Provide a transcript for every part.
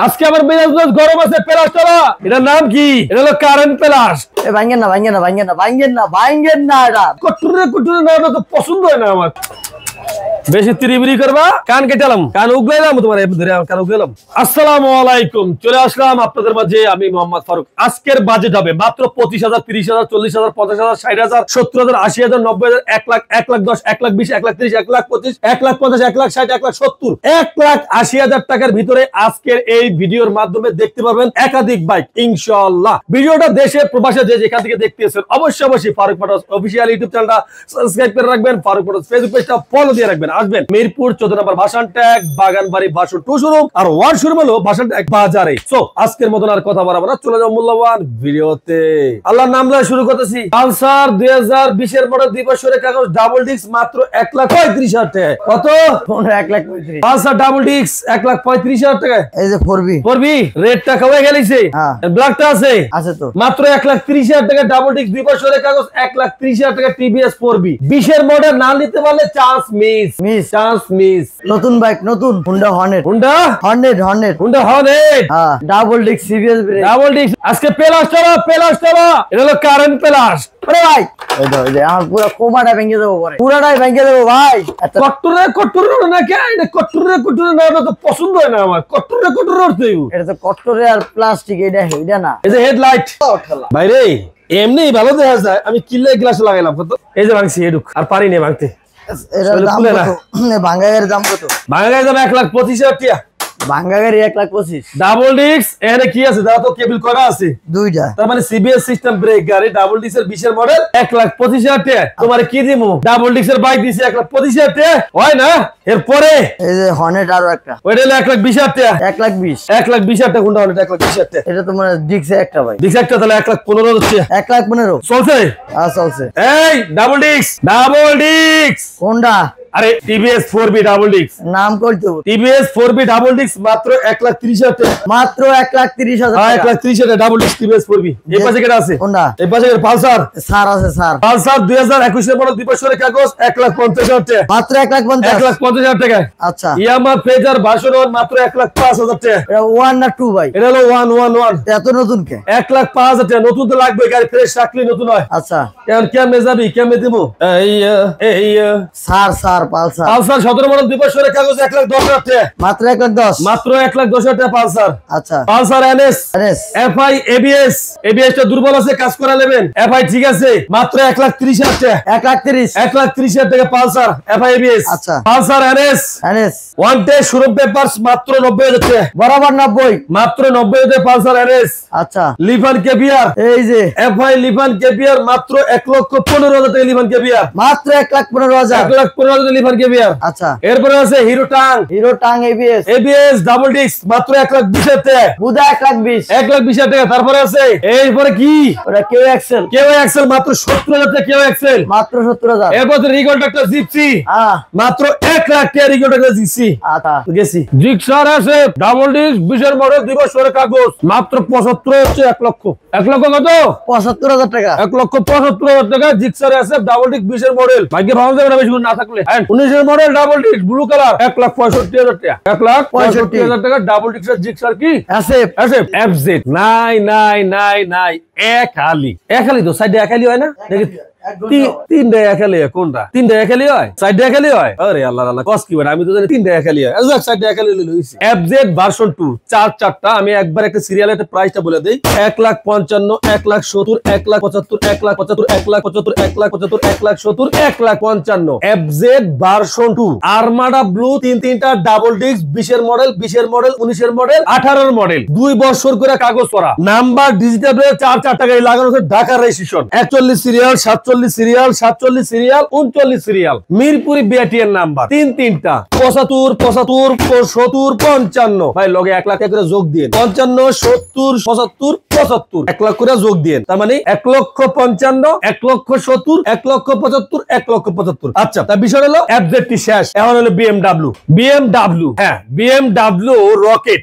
আজকে আমার মেজাজ গরম আছে। প্লাস চলা, এটার নাম কি? এটা হলো কারেন্ট প্লাস। ভাঙ্গেন না এটা কটুরে না, এটা তো পছন্দ হয় না আমার। বেশি তিরিবিরি করবা, কান কেটালাম, কান উগলাইলাম তোমার ধরে, কান উগলাইলাম। আসসালামু আলাইকুম, চলে আসলাম আপনাদের মাঝে আমি মোহাম্মদ ফারুক। আজকের বাজেট হবে মাত্র 25,000, 30,000, 40,000, 50,000, 60,000, 70,000, 80,000, 90,000, 1 লাখ, 1 লাখ 10, 1 লাখ 20, 1 লাখ 30, 1 লাখ 25, 1 লাখ 50, 1 লাখ 60, 1 লাখ 70, 1 লাখ 80,000 টাকার ভিতরে আজকের এই ভিডিওর মাধ্যমে দেখতে পারবেন একাধিক বাইক ইনশাআল্লাহ। ভিডিওটা দেশে প্রবাসে যে যেখান থেকে দেখতেছেন অবশ্যই ফারুক মোটরস অফিসিয়াল ইউটিউব চ্যানেলটা সাবস্ক্রাইব করে রাখবেন, ফারুক মোটরস ফেসবুক পেজটা ফলো দিয়ে রাখবেন। আসবেন মিরপুর 14 নম্বর ভাষণ ট্যাগ বাগানবাড়ি ভাষণ 2 শোরুম, আর 1 শোরুম হলো ভাষণ ট্যাগ বাজারে। সো আজকের মতন আর কথা বাড়াবো না, চলে যাও মূল্যবান ভিডিওতে। আল্লাহর নাম লয়ে শুরু করতেছি। পালসার 2020 এর মডেল 2 বছরের কাগজ ডাবল ডিস্ক মাত্র 1,35,000 টাকা। কত? 1,35,000 পালসার ডাবল ডিস্ক 1,35,000 টাকা। এই যে 4B রেডটা খাওয়া গেলিছে, ব্ল্যাকটা আছে তো মাত্র 1,30,000 টাকা ডাবল ডিস্ক 2 বছরের কাগজ 1,30,000 টাকা টিভিএস 4B 20 এর মডেল না নিতে পারলে চান্স মিস। নতুন বাইক, নতুন হুন্ডা হর্নেট হ্যাঁ, double disc serious brake, double disc. আজকে প্লাস চলা এটা হলো কারেন্ট প্লাস। আরে ভাই এই যে আমার পুরো কোমাটা ভেঙে দেবো, পুরাটাই ভেঙে দেবো ভাই। কট্টরে না কে? এটা কট্টরে না, এটা তো পছন্দ হয় না আমার। কট্টরে উঠতে এটা তো কট্টরে আর প্লাস্টিক, এটা না। এই যে হেডলাইট ভাইরে এমনি ভালো দেখা যায়, আমি কিল্লে গ্লাস লাগাইলাম কত। এই যে ভাঙছি এডুক, আর পারি না ভাঙতে। এটার দাম কত? ভাঙা গাড়ির দাম কত? ভাঙা গাড়ির দাম 1,25,000 টাকা। ভাঙ্গা গাড়ি 1,25,000। ডাবল ডিস্ক এখানে কি আছে? দাদা তো কেবল করা আছে দুইটা, তার মানে সিবিএস সিস্টেম ব্রেক গাড়ি ডাবল ডিস্ক এর 20 এর মডেল 1,25,000 টাকা। তোমার কি দিমু? ডাবল ডিস্ক এর বাইক দিছি 1,25,000 টাকা, হয় না? এরপরে এই যে হর্নেট আরো একটা, ওইটা হলো 1,20,000 টাকা। 1,20,000 1,20,000 টাকা কোনটা? হর্নেট 1,20,000 টাকা। এটা তোমার ডিস্ক একটা ভাই, ডিস্ক একটা তাহলে 1,15,000 টাকা। 1,15,000 চলছে? চলছে। এই ডাবল ডিস্ক কোনটা? আরে টিভিএস 4B ডাবল ডিস্ক নাম করতে টিভিএস 4B ডাবল ডিস্ক মাত্র 1,30,000 টাকা। মাত্র 1,30,000 হ্যাঁ, টাকা। 1,30,000 টাকা ডাবল ডিস্ক টিভিএস 4B। এই পাশে কেটে আছে কোনটা? এই পাশে পালসার স্যার আছে স্যার। পালসার 2021 এর মডেল 2 বছরের কাগজ 1,50,000 টাকা। মাত্র 1,50,000। 1,50,000 টাকা। আচ্ছা, ইয়ামা ফেজার ভার্সন 1 মাত্র 1,05,000 টাকা। এটা 1 না 2 ভাই? এটা হলো 111। এত নতুন কে? 1,05,000 টাকা। নতুন তো লাগবে, গাড়ি ফ্রেশ রাখলে নতুন হয়। আচ্ছা, কেমনে যাবি, কেমনে দেবো? স্যার পালসার 17 মডেল 2 বছরের কাগজ 1,10,000 টাকা। মাত্র 1,10,000। মাত্র 1,10,000 টাকা পালসার। আচ্ছা, পালসার এনএস এফআই এবিএস টা দুর্বল আছে, কাজ করা নেবেন। এফআই ঠিক আছে, মাত্র 1,30,000 টাকা। 1,30,000 টাকা পালসার এফআই এবিএস। আচ্ছা, Pulsar NS one test showroom papers মাত্র 90,000 টাকা। বরাবর 90, মাত্র 90,000 পালসার এনএস। আচ্ছা, লিফান কেবিআর এই যে এফআই লিফান কেবিআর মাত্র 1,15,000 টাকা। লিফান কেবিআর মাত্র 1,15,000। 1,15,000 লিফান কেবিআর। আচ্ছা, এরপরে আছে hero tongue ABS double disc মাত্র 1,20,000 টাকা। বুদা 1,20,000। 1,20,000 টাকা। তারপরে আছে এরপরে কি? ওটা কেউ এক্সেল মাত্র 70,000 টাকা। কেউ এক্সেল মাত্র 70,000। এরপর রিগল ট্রাক্টর জিপসি মাত্র 1 লাখ টাকা। রিগল ট্রাক্টর জিপসি আচ্ছা গেছি। জিক্সার আছে ডাবল ডিস্ক 20 এর মডেল 2 বছরের কাগজ মাত্র 75 হচ্ছে 1 লক্ষ। 1 লক্ষ কত? 75,000 টাকা। 1,75,000 টাকা জিক্সার আছে ডাবল ডিস্ক 20 এর মডেল। ভাগ্যে ভালো যাবে না বেশি না থাকলে। 19 এর model double disc blue colour 1,65,000 টাকা। 1,65,000 টাকা ডাবল ডিস্ক জিক্সার কি আছে এফজেড। নাই এক হালি তো সাইডে এক হালি হয় না? তিনটা একালি কোনটা? তিনটা একালি হয়, সাইডে একালি হয়। আরে আল্লাহ কস কি আমি তো জানি তিনটা একালি হয়। সাইডে একালি লইছি। এফজেড ভার্সন 2 চারটা। আমি একবার একটা সিরিয়াল একটা প্রাইসটা বলে দেই। 1,55,000, 1,70,000, 1,75,000, 1,75,000, 1,75,000, 1,75,000, 1,70,000, 1,55,000 এফজেড ভার্সন 2 আরমাডা ব্লু। তিনটা ডাবল ডিস্ক 20 এর মডেল, 19 এর মডেল, 18 এর মডেল। 2 বছর করে কাগজ করা। নাম্বার ডিজিটাল 4 টাকা লাগানো আছে। Dhaka registration 41 serial, 47 serial, 47 serial, 39 serial. মিরপুরি বিআরটিএর নাম্বার। তিনটা 75, 75, 70, 55 ভাই লগে 1 লাখ টাকা করে যোগ দিয়ে 55, 70, 75, 75 1 লাখ করে যোগ দিয়ে, তার মানে 1,55,000, 1,70,000, 1,75,000, 1,75,000। আচ্ছা, তার বিষয় হলো এফজেডটি শেষ। এখন হলো বিএমডব্লিউ। হ্যাঁ, বিএমডব্লিউ রকেট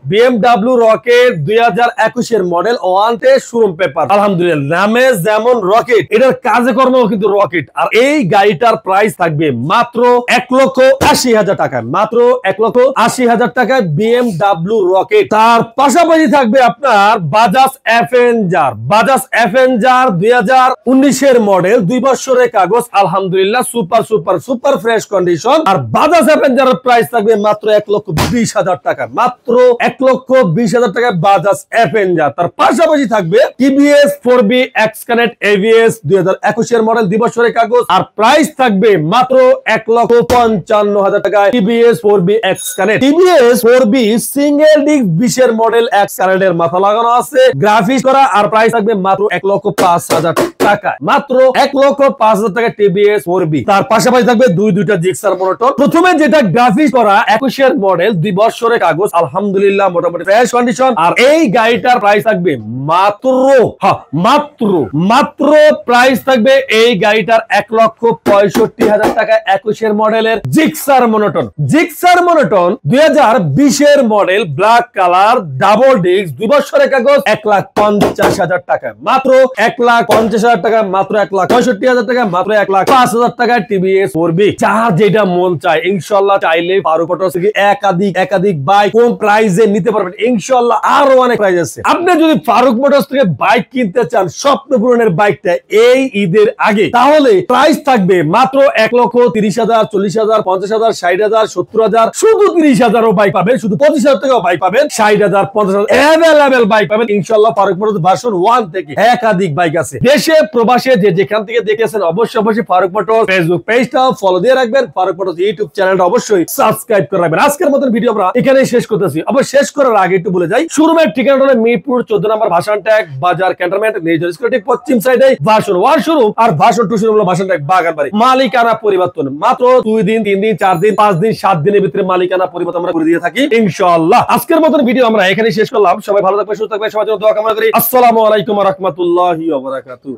2021 এর মডেল 1 টেস্ট শোরুম পেপার। আলহামদুলিল্লাহ, নামে যেমন রকেট, এটার কাজে কর্ম কিন্তু রকেট। আর এই গাড়িটার প্রাইস থাকবে মাত্র 1,80,000 টাকায়, মাত্র 1,80,000 টাকায় BMW রকেট। তার পাশাপাশি থাকবে আপনার বাজাজ অ্যাভেঞ্জার। বাজাজ অ্যাভেঞ্জার 2019 এর মডেল, 2 বছরের কাগজ, আলহামদুলিল্লাহ super super super fresh condition. আর বাজাজ অ্যাভেঞ্জারের প্রাইস থাকবে মাত্র 1,20,000 টাকা, মাত্র 1,20,000 টাকায় বাজাজ অ্যাভেঞ্জার। তার পাশাপাশি থাকবে TVS 4B x connect ABS 2021 এর মডেল, 2 বছরের কাগজ। আর প্রাইস থাকবে মাত্র 1,55,000 টাকায় TVS 4B x connect. TVS 4B single disc 20 এর মডেল এক্স কানেক্ট এর মাথা লাগানো আছে, গ্রাফিক্স করা। আর প্রাইস থাকবে মাত্র 1,05,000 টাকা, মাত্র 1,05,000 টাকা টিভিএস 4B। তার পাশাপাশি থাকবে দুইটা জিক্সার মনোটন। প্রথমে যেটা গ্রাফিক্স করা 21 এর মডেল, 2 বছরের কাগজ, আলহামদুলিল্লাহ মোটামুটি ফ্রেশ কন্ডিশন। আর এই গাড়িটার প্রাইস থাকবে মাত্র মাত্র প্রাইস থাকবে এই গাড়িটার 1,65,000 টাকা 21 এর মডেলের জিক্সার মনোটন। জিক্সার মনোটন 2020 এর model, black colour, double disc, 2 বছরের কাগজ, 1,50,000 টাকা, মাত্র 1,50,000 টাকা, মাত্র 1,65,000 টাকা, মাত্র 1,05,000 টাকা টিভিএস 4B। যার যেটা মন চায় ইনশাআল্লাহ চাইলে ফারুক মোটরস থেকে একাধিক বাইক কোন প্রাইসে নিতে পারবেন। ইনশাআল্লাহ আরো অনেক প্রাইস আছে। আপনি যদি ফারুক মোটরস থেকে বাইক কিনতে চান, স্বপ্ন পূরণের বাইকটা এই ঈদের আগে, তাহলে প্রাইস থাকবে মাত্র 1,30,000, 40,000, 50,000, 60,000, 70,000, শুধু 30,000 বাইক পাবেন, শুধু 25,000 টাকাও বাইক পাবেন, 60,000, 50,000 অ্যাভেলেবেল বাইক পাবেন ইনশাআল্লাহ ফারুক মোটরস ভার্সন 1 থেকে। একাধিক বাইক আছে দেশে প্রবাসে, যে যেখান থেকে দেখেছেন অবশ্যই ফারুক মোটরস ফেসবুক পেজটা ফলো দিয়ে রাখবেন, ফারুক মোটরস ইউটিউব চ্যানেলটা অবশ্যই সাবস্ক্রাইব করে রাখবেন। আজকের মতন ভিডিও আমরা এখানেই শেষ করতেছি। আবার শেষ করার আগে একটু বলে যাই, শোরুমের ঠিকানা হলো মিরপুর 14 নম্বর ভাষণ ট্যাগ বাজার ক্যান্টনমেন্ট, মেজর স্কুলের পশ্চিম সাইডে ভার্সন 1 শোরুম। আর ভার্সন 2 শোরুম হলো ভাষণ ট্যাগ বাগানবাড়ি। মালিকানা পরিবর্তন মাত্র 2 দিন, 3 দিন, 4 দিন, 5 দিন, 7 দিনের ভিতরে মালিকানা পরিবর্তন আমরা করে দিয়ে থাকি ইনশাআল্লাহ। আজকের মতন ভিডিও আমরা এখানেই শেষ করলাম। সবাই ভালো থাকবেন, সুস্থ থাকবেন, সবার জন্য দোয়া কামনা করি। আসসালামু আলাইকুম ওয়া রাহমাতুল্লাহি ওয়া বারাকাতুহু।